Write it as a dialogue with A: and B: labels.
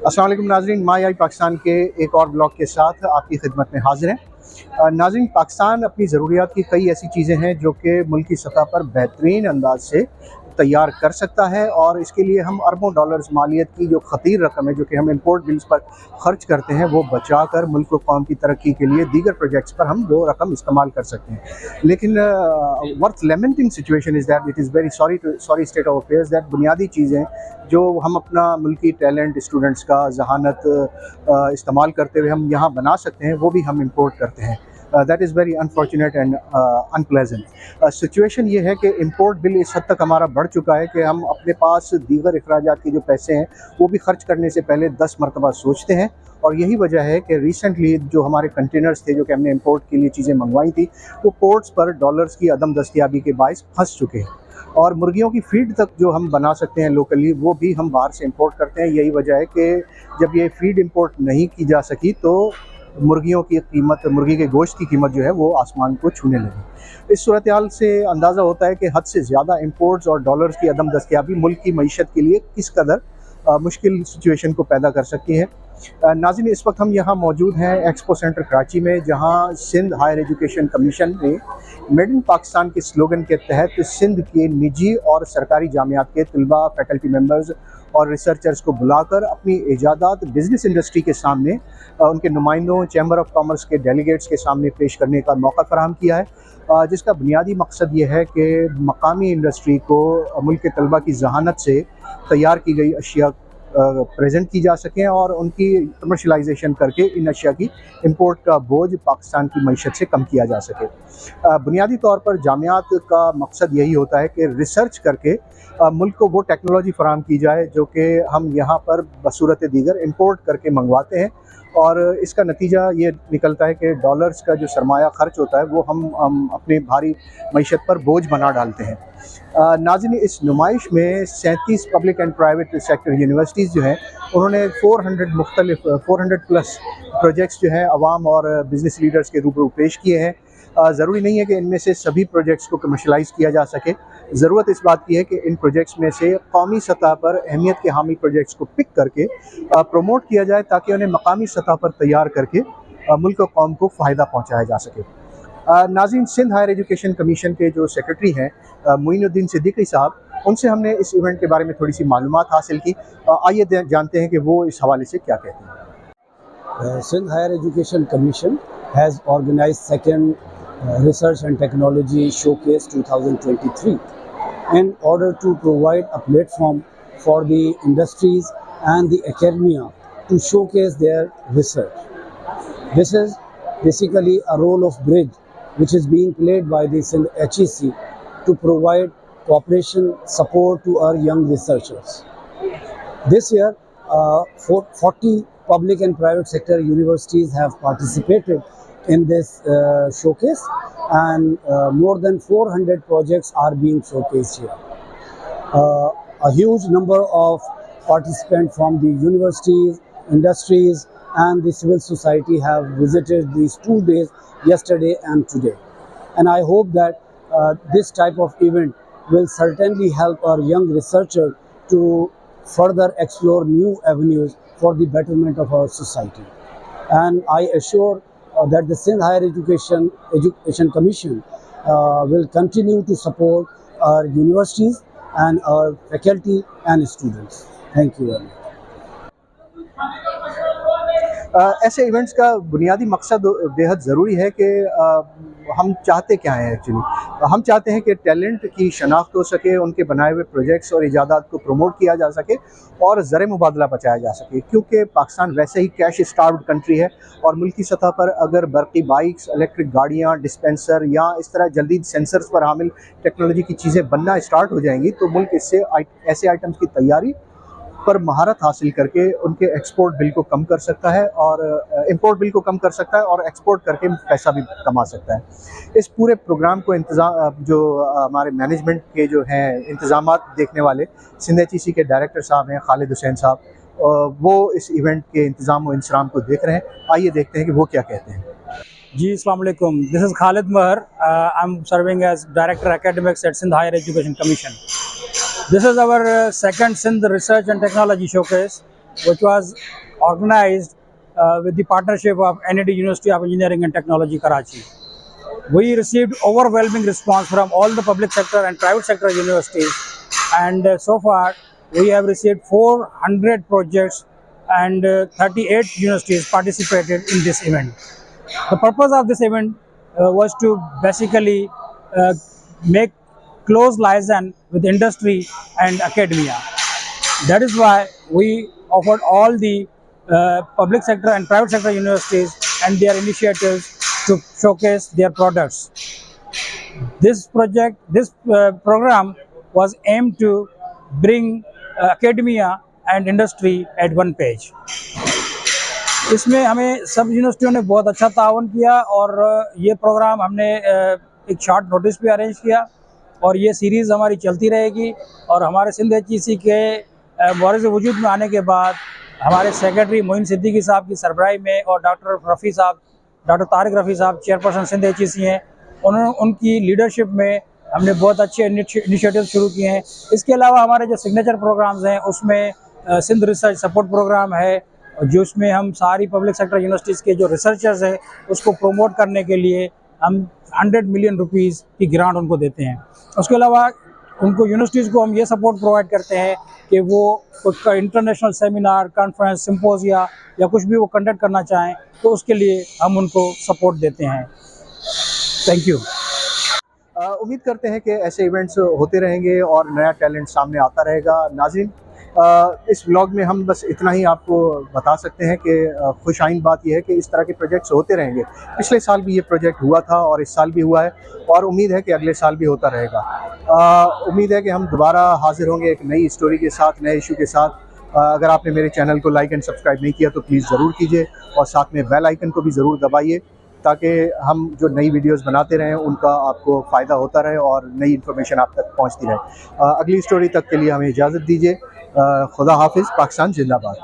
A: अस्सलाम वालेकुम नाज़रीन, माई आई पाकिस्तान के एक और ब्लॉग के साथ आपकी खिदमत में हाजिर हैं। नाज़रीन, पाकिस्तान अपनी ज़रूरियात की कई ऐसी चीज़ें हैं जो कि मुल्क की सतह पर बेहतरीन अंदाज से तैयार कर सकता है, और इसके लिए हम अरबों डॉलर्स मालियत की जो ख़तीर रकम है जो कि हम इंपोर्ट बिल्स पर ख़र्च करते हैं, वो बचा कर मुल्क व कौम की तरक्की के लिए दीगर प्रोजेक्ट्स पर हम वो रकम इस्तेमाल कर सकते हैं। लेकिन worth lamenting situation is that it is very sorry state of affairs that बुनियादी चीज़ें जो हम अपना मुल्की टैलेंट, स्टूडेंट्स का जहानत इस्तेमाल करते हुए हम यहाँ बना सकते हैं, वो भी हम इंपोर्ट करते हैं। That is very unfortunate and unpleasant. Situation ये है कि इंपोर्ट बिल इस हद तक हमारा बढ़ चुका है कि हम अपने पास दीगर अखराजात के जो पैसे हैं वो भी खर्च करने से पहले 10 मरतबा सोचते हैं, और यही वजह है कि रिसेंटली जो हमारे कंटेनर्स थे जो कि हमने इंपोर्ट के लिए चीज़ें मंगवाई थी, वो पोर्ट्स पर डॉलर्स की अदम दस्तयाबी के बायस फंस चुके हैं, और मुर्गियों की फीड तक जो हम बना सकते हैं लोकली, वो भी हम बाहर से इंपोर्ट करते हैं। यही वजह है कि जब ये फीड इंपोर्ट नहीं की जा सकी तो मुर्गियों की कीमत, मुर्गी के गोश्त की कीमत जो है वो आसमान को छूने लगी। इस सूरत हाल से अंदाज़ा होता है कि हद से ज़्यादा इंपोर्ट्स और डॉलर्स की अदम दस्तयाबी मुल्क की मईशत के लिए किस कदर मुश्किल सिचुएशन को पैदा कर सकती है। नाज़रीन, इस वक्त हम यहाँ मौजूद हैं एक्सपो सेंटर कराची में, जहाँ सिंध हायर एजुकेशन कमीशन ने मेड इन पाकिस्तान के स्लोगन के तहत सिंध के निजी और सरकारी जामियात के तलबा, फैकल्टी मेंबर्स और रिसर्चर्स को बुलाकर अपनी इजादात बिज़नेस इंडस्ट्री के सामने, उनके नुमाइंदों, चैम्बर ऑफ कॉमर्स के डेलीगेट्स के सामने पेश करने का मौका फराहम किया है, जिसका बुनियादी मकसद ये है कि मकामी इंडस्ट्री को मुल्क के तलबा की जहानत से तैयार की गई अशिया प्रेजेंट की जा सकें, और उनकी कमर्शलाइजेशन करके इन अशिया की इंपोर्ट का बोझ पाकिस्तान की मईशत से कम किया जा सके। बुनियादी तौर पर जामियात का मकसद यही होता है कि रिसर्च करके मुल्क को वो टेक्नोलॉजी फराहम की जाए जो कि हम यहाँ पर बसूरत दीगर इंपोर्ट करके मंगवाते हैं, और इसका नतीजा ये निकलता है कि डॉलर्स का जो सरमाया खर्च होता है वो हम अपने भारी मईशत पर बोझ बना डालते हैं। नाज़रीन, इस नुमाइश में 37 public and private sector universities जो हैं, उन्होंने 400 प्लस प्रोजेक्ट्स जो हैं अवाम और बिज़नेस लीडर्स के रूबरू पेश किए हैं। ज़रूरी नहीं है कि इनमें से सभी प्रोजेक्ट्स को कमर्शलाइज़ किया जा सके। ज़रूरत इस बात की है कि इन प्रोजेक्ट्स में से कौमी सतह पर अहमियत के हामिल प्रोजेक्ट्स को पिक करके प्रमोट किया जाए, ताकि उन्हें मकामी सतह पर तैयार करके मुल्क और कौम को फ़ायदा पहुँचाया जा सके। नाज़रीन, सिंध हायर एजुकेशन कमीशन के जो सेक्रेटरी हैं मोइनुद्दीन सिद्दीकी साहब, उनसे हमने इस इवेंट के बारे में थोड़ी सी मालूमात हासिल की। आइए जानते हैं कि वो इस हवाले से क्या कहते हैं।
B: Sindh Higher Education Commission has organized second Research and Technology Showcase 2023 in order to provide a platform for the industries and the academia to showcase their research. This is basically a role of bridge which is being played by the Sindh HEC to provide cooperation support to our young researchers. This year, 40 public and private sector universities have participated in this showcase, and more than 400 projects are being showcased here. A huge number of participants from the universities, industries and the civil society have visited these 2 days, yesterday and today. And I hope that this type of event will certainly help our young researchers to further explore new avenues for the betterment of our society. And I assure that the Sindh Higher Education Commission will continue to support our universities and our faculty and students. Thank you very much.
A: ऐसे events का बुनियादी मकसद बेहद ज़रूरी है कि हम चाहते क्या हैं एक्चुअली। हम चाहते हैं कि टैलेंट की शनाख्त हो सके, उनके बनाए हुए प्रोजेक्ट्स और इजादात को प्रमोट किया जा सके और ज़र मुबादला बचाया जा सके, क्योंकि पाकिस्तान वैसे ही कैश स्टार्व्ड कंट्री है, और मुल्क की सतह पर अगर बरक़ी बाइक्स, इलेक्ट्रिक गाड़ियाँ, डिस्पेंसर या इस तरह जल्दी सेंसर्स पर हामिल टेक्नोलॉजी की चीज़ें बनना स्टार्ट हो जाएंगी, तो मुल्क इससे ऐसे आइटम्स की तैयारी पर महारत हासिल करके उनके एक्सपोर्ट बिल को कम कर सकता है, और इंपोर्ट बिल को कम कर सकता है, और एक्सपोर्ट करके पैसा भी कमा सकता है। इस पूरे प्रोग्राम को जो हमारे मैनेजमेंट के जो हैं इंतज़ामात देखने वाले सिंध HEC के डायरेक्टर साहब हैं खालिद हुसैन साहब, वो इस इवेंट के इंतज़ाम व इंसराम को देख रहे हैं। आइए देखते हैं कि वो क्या कहते हैं।
C: जी, अस्सलाम वालेकुम। This is Khalid Mahar. I'm serving as Director Academics at Sindh Higher Education Commission. This is our second Sindh Research and Technology Showcase. which was organized with the partnership of NED University of Engineering and Technology, Karachi. We received overwhelming response from all the public sector and private sector universities, and so far we have received 400 projects and 38 universities participated in this event. The purpose of this event was to basically make close liaison with industry and academia. That is why we offered all the public sector and private sector universities and their initiatives to showcase their products. This program was aimed to bring academia and industry at one page. इसमें हमें सब यूनिवर्सिटियों ने बहुत अच्छा ताउन किया और ये प्रोग्राम हमने एक शॉर्ट नोटिस पे अरेंज किया और ये सीरीज़ हमारी चलती रहेगी। और हमारे सिंध HEC के मौरज़ वजूद में आने के बाद हमारे सेक्रेटरी मोइन सिद्दीकी साहब की सरबराही में और डॉक्टर तारिक रफ़ी साहब चेयरपर्सन सिंध HEC हैं, उनकी लीडरशिप में हमने बहुत अच्छे इनिशिएटिव शुरू किए हैं। इसके अलावा हमारे जो सिग्नेचर प्रोग्राम्स हैं उसमें सिंध रिसर्च सपोर्ट प्रोग्राम है, जिसमें हम सारी पब्लिक सेक्टर यूनिवर्सिटीज़ के जो रिसर्चर्स हैं उसको प्रोमोट करने के लिए हम 100 मिलियन रुपीज़ की ग्रांट उनको देते हैं। उसके अलावा उनको यूनिवर्सिटीज़ को हम ये सपोर्ट प्रोवाइड करते हैं कि वो कुछ इंटरनेशनल सेमिनार, कॉन्फ्रेंस, सिम्पोजिया या कुछ भी वो कंडक्ट करना चाहें तो उसके लिए हम उनको सपोर्ट देते हैं। Thank you.
A: उम्मीद करते हैं कि ऐसे इवेंट्स होते रहेंगे और नया टैलेंट सामने आता रहेगा। नाज़रीन, इस व्लॉग में हम बस इतना ही आपको बता सकते हैं कि खुशाइन बात यह है कि इस तरह के प्रोजेक्ट्स होते रहेंगे। पिछले साल भी ये प्रोजेक्ट हुआ था और इस साल भी हुआ है और उम्मीद है कि अगले साल भी होता रहेगा। उम्मीद है कि हम दोबारा हाजिर होंगे एक नई स्टोरी के साथ, नए इशू के साथ। अगर आपने मेरे चैनल को लाइक एंड सब्सक्राइब नहीं किया तो प्लीज़ ज़रूर कीजिए और साथ में बेल आइकन को भी ज़रूर दबाइए ताकि हम जो नई वीडियोस बनाते रहें उनका आपको फ़ायदा होता रहे और नई इन्फॉर्मेशन आप तक पहुंचती रहे। अगली स्टोरी तक के लिए हमें इजाज़त दीजिए। खुदा हाफिज़। पाकिस्तान जिंदाबाद।